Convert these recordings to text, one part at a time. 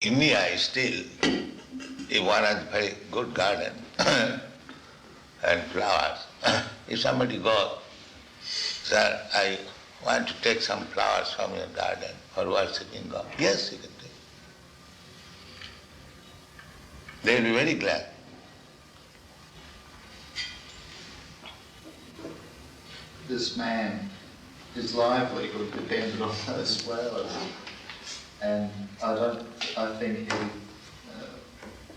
India is still, if one has very good garden and flowers, if somebody goes, "Sir, I want to take some flowers from your garden for worshipping God," yes, he can take. They will be very glad. This man, his livelihood depended on those flowers, and I think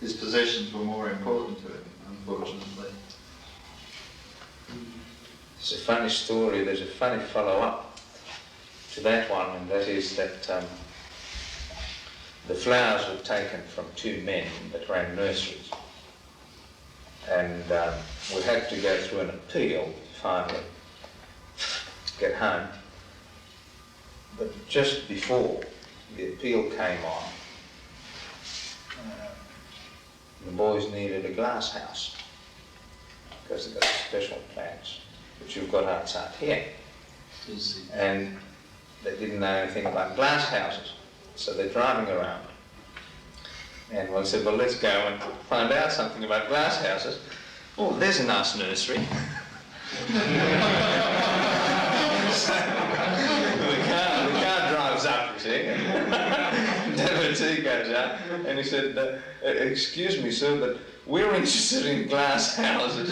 his possessions were more important to him, unfortunately. It's a funny story. There's a funny follow-up to that one, and that is that the flowers were taken from two men that ran nurseries, and we had to go through an appeal to finally get home. But just before the appeal came on, the boys needed a glass house because they've got special plants, which you've got outside here. And they didn't know anything about glass houses, so they're driving around. And one said, "Well, let's go and find out something about glass houses." "Oh, there's a nice nursery." The car drives up, you see. Devotee goes out and he said, "Excuse me, sir, but we're interested in glass houses.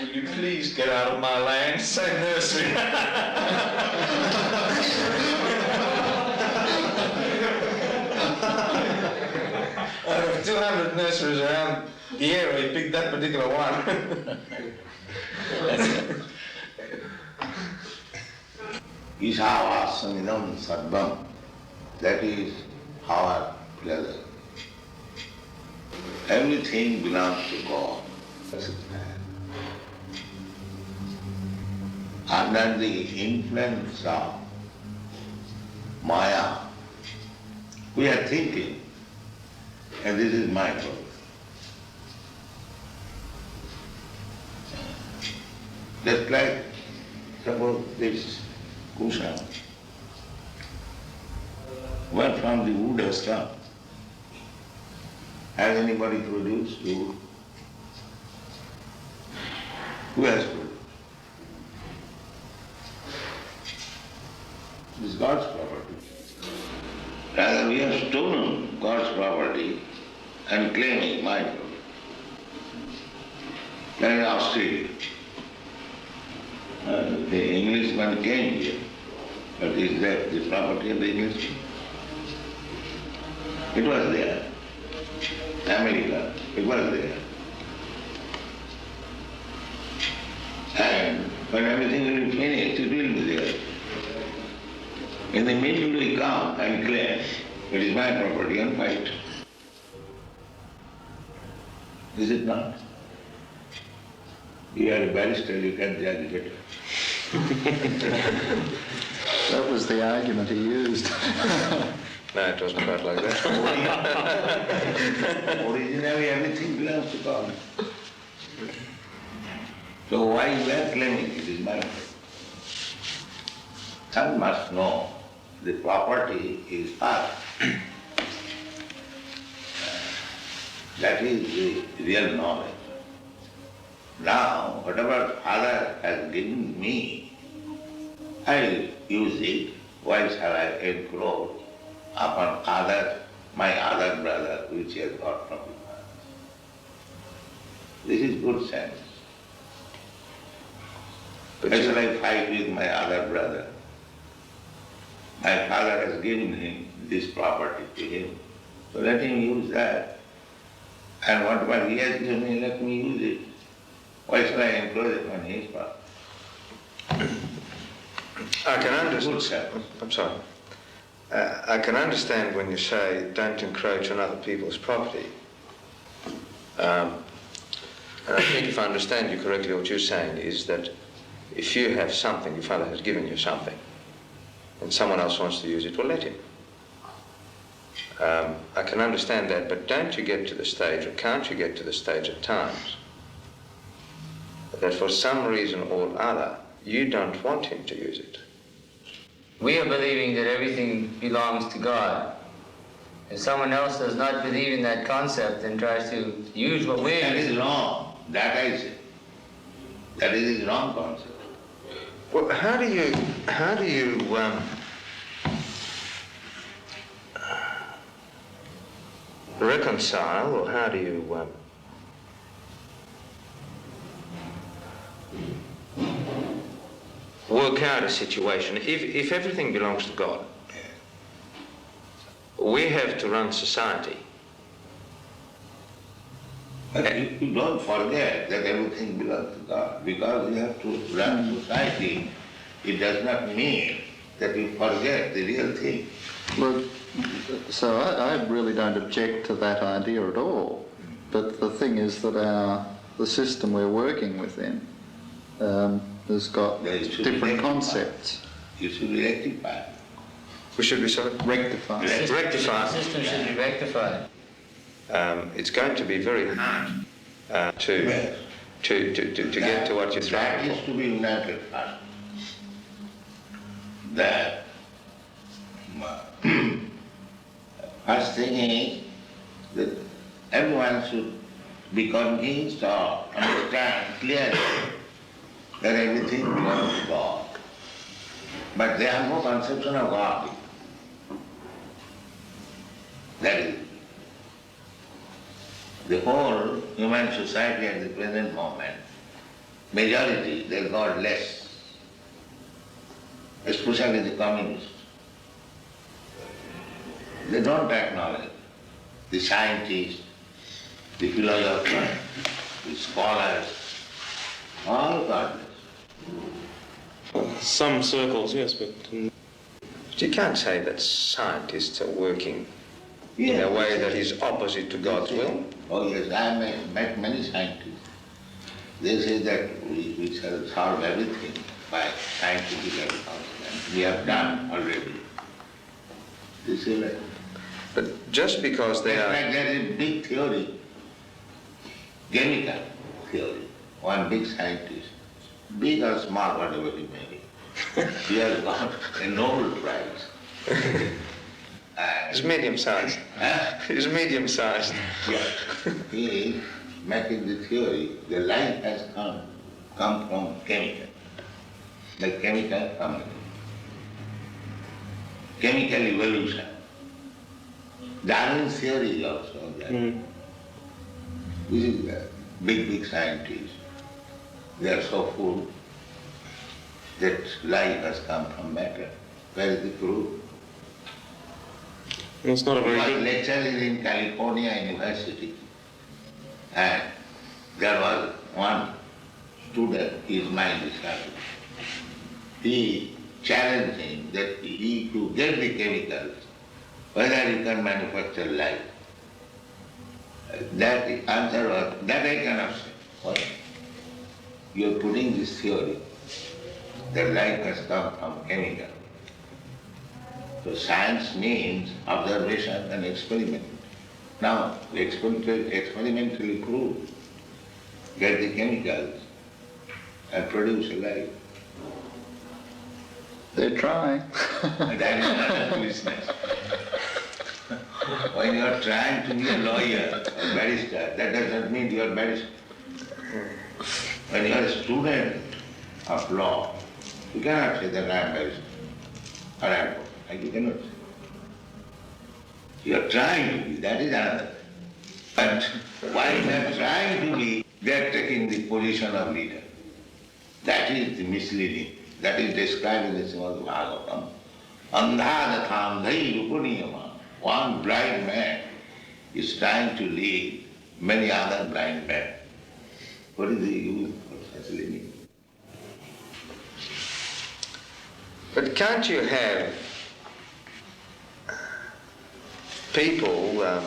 Will you please get out of my land? Say nursery." Out of 200 nurseries around the area, he picked that particular one. Ishava samidam sarvam. That is our pleasure. Everything belongs to God. Under the influence of Maya, we are thinking, and this is my fault. Just like, suppose this cushion where from the wood has come. Has anybody produced wood? Who has produced? It is God's property. Rather, we have stolen God's property and claiming my property. Like in Australia. The Englishman came here, but is that the property of the Englishman? It was there. America, it was there. And when everything will be finished, it will be there. In the middle we come and claim, it is my property, and fight. Is it not? You are a barrister, you can judge better. That was the argument he used. No, it wasn't quite like that. Originally everything belongs to God. So why you are claiming it is my property? One must know the property is ours. That is the real knowledge. Now, whatever Father has given me, I will use it. Why shall I encroach upon my other brother, which he has got from his father? This is good sense. Why shall I fight with my other brother? My father has given him this property to him, so let him use that. And whatever he has given me, let me use it. Why should I encroach upon his property? I can understand. I'm sorry. I can understand when you say don't encroach on other people's property. And I think if I understand you correctly, what you're saying is that if you have something, your father has given you something, and someone else wants to use it, well, let him. I can understand that, but don't you get to the stage, or can't you get to the stage at times, that for some reason or other, you don't want him to use it? We are believing that everything belongs to God. If someone else does not believe in that concept and tries to use what we're That using, is wrong. That I say. That is a wrong concept. Well, how do you reconcile, or how do you work out a situation? If everything belongs to God, we have to run society. But you don't forget that everything belongs to God. Because you have to run society, it does not mean that you forget the real thing. Well, so I really don't object to that idea at all. But the thing is that the system we're working within has got That it should be different rectified. concepts. You should rectify. We should be sorry. Rectified. the Rectify. system should be rectified. It's going to be very hard to Yes. get to what you're That trying is for. to be united first. That first thing is that everyone should be convinced or understand clearly that everything belongs to God. But they have no conception of God. That is the whole human society at the present moment, majority, they are godless, especially the communists. They don't acknowledge the scientists, the philosophers, the scholars, all godless. Some circles, yes, but But you can't say that scientists are working in a way that is opposite to God's will. Oh yes, I have met many scientists. They say that we shall solve everything by scientific advancement. We have done already. They say that. But just because they In are... fact, there is a big theory, chemical theory. One big scientist, big or small, whatever he may be, he has got a Nobel Prize. It's medium-sized. Huh? It's medium-sized. Yeah. He is making the theory, the life has come from chemical, the chemical family. Chemical evolution. Darwin's theory is also that. This is the big scientists. They are so full that life has come from matter. Where is the proof? it's not a very One good. lecturer is in California University, and there was one student, his mind is happy. He challenged him that he to get the chemicals, whether you can manufacture life. That answer was, that I cannot say. What? You are putting this theory that life has come from chemical. So science means observation and experiment. Now, we experimentally prove, get the chemicals and produce a life. They're trying. And that is another business. When you are trying to be a lawyer or barrister, that does not mean you are barrister. When you are a student of law, you cannot say that I am barrister or advocate. You cannot say. You are trying to be, that is another thing. But while they are trying to be, they are taking the position of leader. That is the misleading. That is described in the Srimad Bhagavatam. Andhadatham dhai rupuniyama. One blind man is trying to lead many other blind men. What is the use of such leading? But can't you have people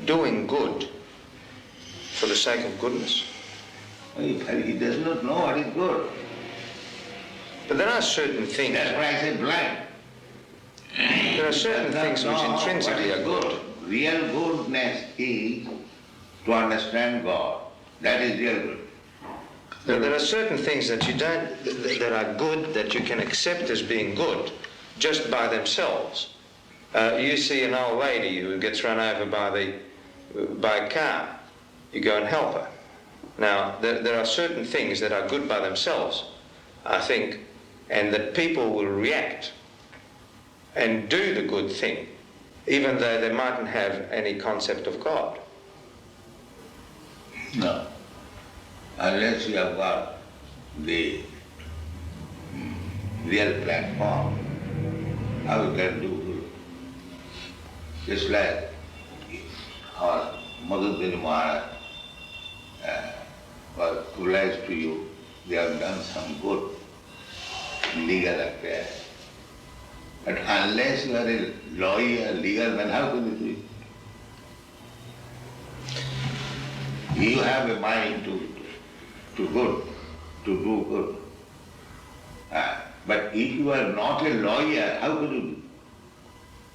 doing good for the sake of goodness? He does not know what is good. But there are certain things. That's why I say blind. There are certain things which intrinsically are good. Real goodness is to understand God. That is real good. But there are certain things that you don't, that are good, that you can accept as being good, just by themselves. You see an old lady who gets run over by a car. You go and help her. Now, there are certain things that are good by themselves, I think, and that people will react and do the good thing, even though they mightn't have any concept of God. No. Unless you have got the real platform, how you can do good? Just like our Madhudari Maharaj was obliged to you, they have done some good legal affair. But unless you are a lawyer, legal man, how can you do it? You have a mind to do good. But if you are not a lawyer, how could you do it?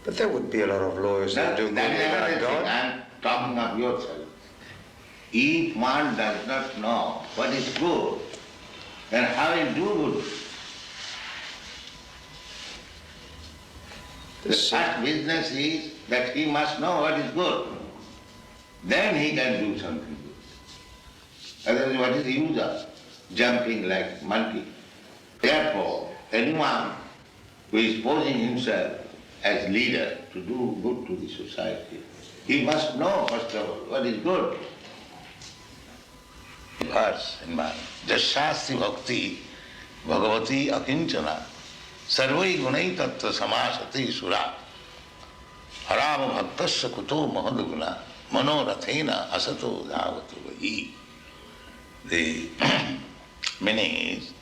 But there would be a lot of lawyers that do good without God. I am talking of yourself. If one does not know what is good, then how will he do good? The first business is that he must know what is good. Then he can do something good. Otherwise, what is the use of jumping like monkey? Therefore, anyone who is posing himself as leader to do good to the society, he must know first of all what is good. Verse in mind. Jasyasti bhakti bhagavati akinchana sarvai gunai tattva samasati sura harama bhaktasya kuto mahadguna manorathena asato dhavatu vahi. The meaning is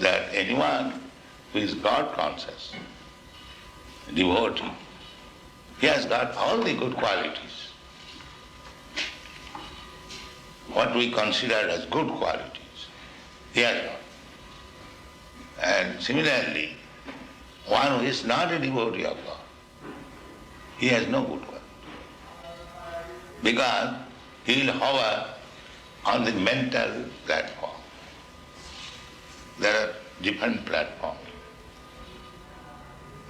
that anyone who is God conscious, devotee, he has got all the good qualities. What we consider as good qualities, he has got. And similarly, one who is not a devotee of God, he has no good quality. Because he will hover on the mental platform. There are different platforms.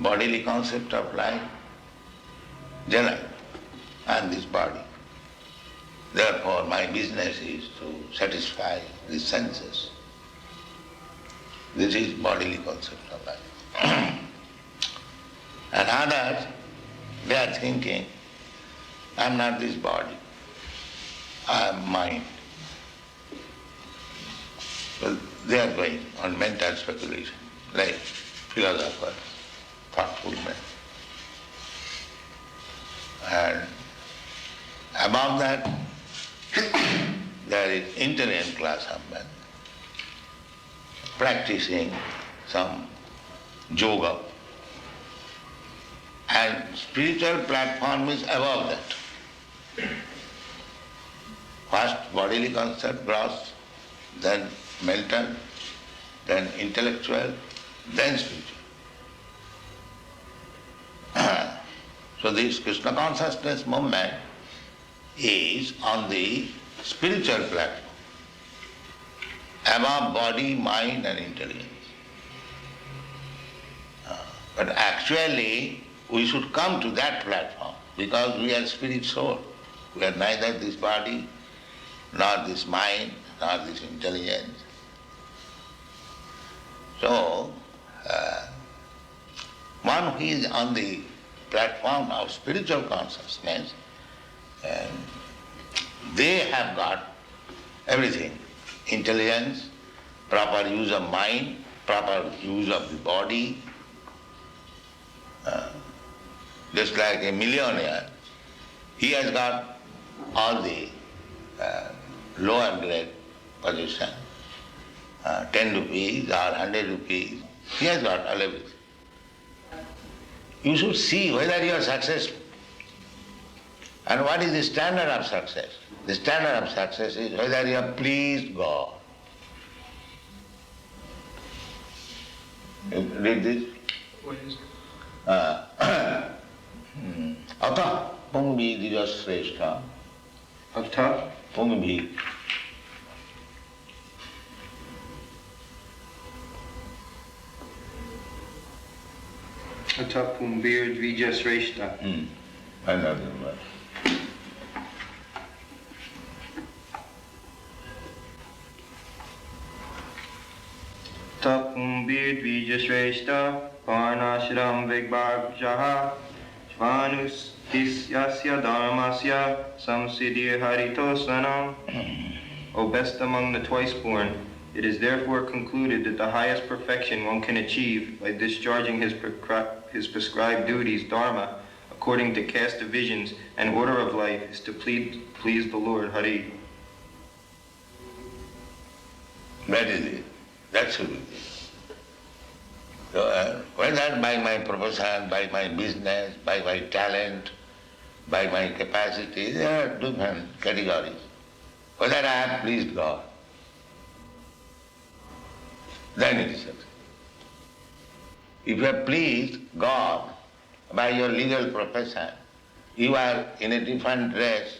Bodily concept of life, Jana, and this body. Therefore, my business is to satisfy the senses. This is bodily concept of life. And others, they are thinking, I am not this body, I am mind. Well, they are going on mental speculation, like philosophers, thoughtful men. And above that, there is intelligent class of men practicing some yoga. And spiritual platform is above that. First bodily concept gross, then mental, then intellectual, then spiritual. So this Krishna consciousness movement is on the spiritual platform, above body, mind and intelligence. But actually we should come to that platform because we are spirit soul. We are neither this body, nor this mind, nor this intelligence. So, one who is on the platform of spiritual consciousness, they have got everything. Intelligence, proper use of mind, proper use of the body. Just like a millionaire, he has got all the lower grade position, 10 rupees or 100 rupees, he has got all everything. You should see whether you are successful. And what is the standard of success? The standard of success is whether you have pleased God. You read this? What is it? Atah pungvi dijasreshta. Atah? Pungvi. Atapumbir Dvijasreshta. Another one. Tapumbir Dvijasreshta. Parnashram Vigbhagjaha. Svanustisyasya dharmasya. Samsiddhi haritosanam. O best among the twice-born, it is therefore concluded that the highest perfection one can achieve by discharging his prescribed duties, dharma, according to caste divisions and order of life, is to please the Lord, Hare. That is it. That should be it. So, whether by my profession, by my business, by my talent, by my capacity, there are different categories. Whether I have pleased God, then it is success. If you have pleased God by your legal profession, you are in a different dress,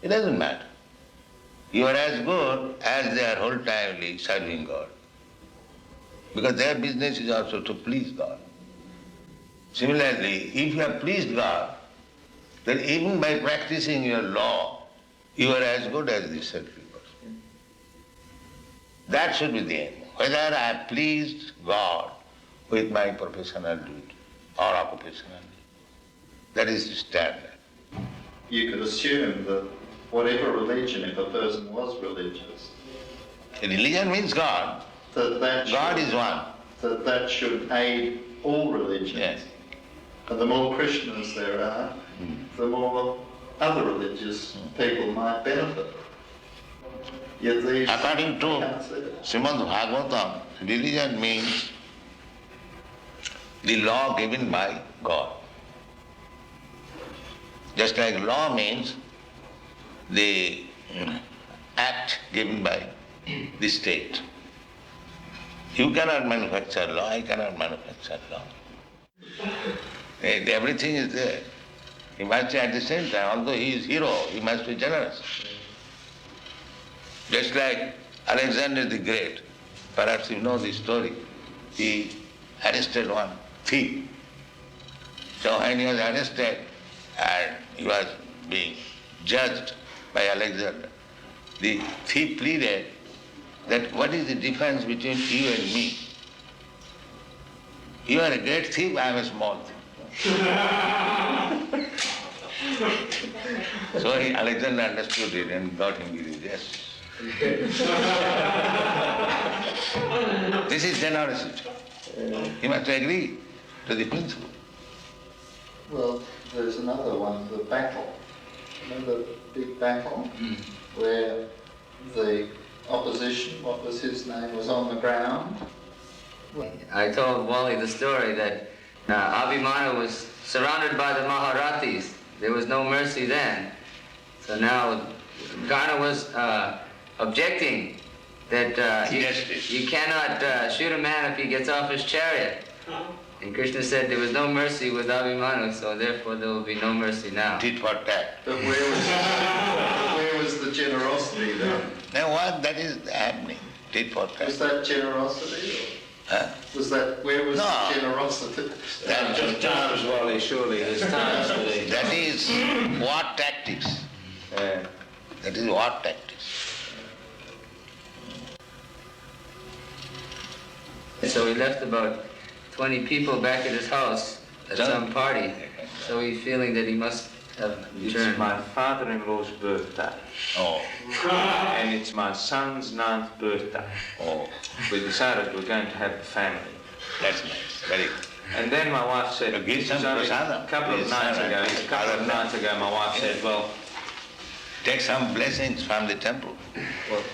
it doesn't matter. You are as good as they are wholetimely serving God. Because their business is also to please God. Similarly, if you have pleased God, then even by practicing your law, you are as good as the secular person. That should be the aim. Whether I have pleased God with my professional duty or occupational duty. That is the standard. You could assume that whatever religion, if a person was religious, Religion means God. that God is one. that should aid all religions. Yes. And the more Krishnas there are, the more other religious people might benefit. Yet these According to can't see it. Srimad Bhagavatam, religion means the law given by God. Just like law means the act given by the state. You cannot manufacture law, I cannot manufacture law. Everything is there. He must be at the same time, although he is hero, he must be generous. Just like Alexander the Great, perhaps you know the story, he arrested one thief. So when he was arrested and he was being judged by Alexander, the thief pleaded that what is the difference between you and me? You are a great thief, I am a small thief. So Alexander understood it and got him with his yes. This is generosity. He must agree to the principle. Well, there's another one, the battle. Remember the big battle where the opposition, what was his name, was on the ground? I told Wally the story that Abhimanyu was surrounded by the Maharathis. There was no mercy then. So now Karna was objecting that you cannot shoot a man if he gets off his chariot. And Krishna said there was no mercy with Abhimanyu, so therefore there will be no mercy now. Tit for tat. But where was the generosity then? Now what that is happening? Tit for tat. Was that generosity? Huh? Was that, where was No. the generosity? That, Times, Wally, surely there's times today. that is war tactics. That is war tactics. So he left about 20 people back at his house at some party. So he's feeling that he must have It's returned. my father-in-law's birthday, Oh, and it's my son's 9th birthday. oh, We decided we're going to have a family. that's nice. Very good. And then my wife said, Give this some is only prasadam. a couple of Yes, nights sir. ago, a couple of nights ago, my wife said, well, Take some blessings from the temple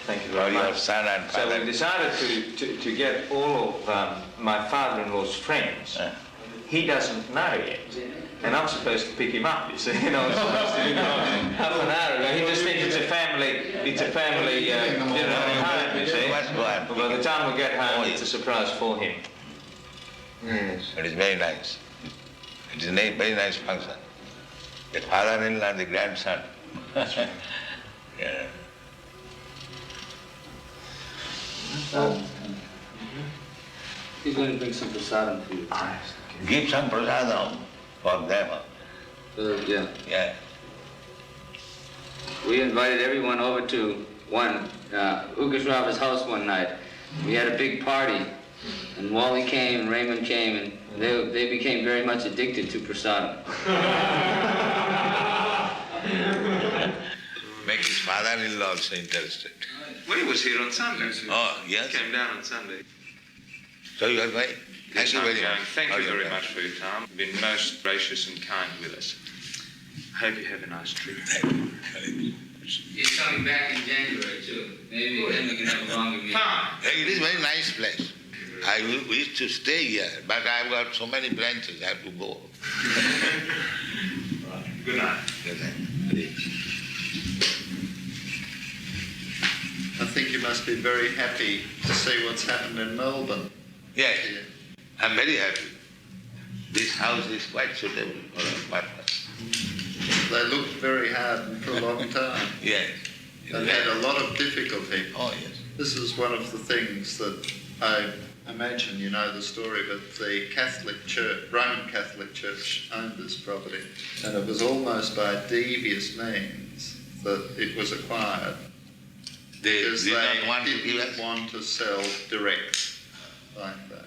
thank you for very your much. son and So father. we decided to get all of my father-in-law's friends. He doesn't know yet. And I'm supposed to pick him up, you see. You know, I was supposed to do that half an hour ago. He just thinks it's a family dinner at home, you see. Must go and But by the time we get home, it's a surprise for him. Yes. It is very nice. It is a very nice function. The father-in-law and the grandson. Yeah. He's going to bring some prasadam for you. give some prasadam for them. Yeah. Yeah. We invited everyone over to Ukasrava's house one night. We had a big party, and Wally came, and Raymond came, and they became very much addicted to prasadam. Make his father-in-law also interested. Well, he was here on Sunday. Oh, yes. He came down on Sunday. So you are going? Thank Yes, you I'm very going. much. Thank Oh, you you're very going. much for your time. You've been most gracious and kind with us. I hope you have a nice trip. He's coming back in January, too. Maybe then we can have a longer meeting. Fine. Hey, it is a very nice place. I wish to stay here, but I've got so many branches, I have to go. Good night. Good night. I think you must be very happy to see what's happened in Melbourne. Yes, Yeah. I'm very happy. This house is quite suitable for a partner. They looked very hard for a long time Yes. and had a lot of difficulty. Oh, yes. This is one of the things that I imagine you know the story, but the Catholic Church, Roman Catholic Church owned this property, and it was almost by devious means that it was acquired. They Because did they not want to give us. didn't want to sell direct like that.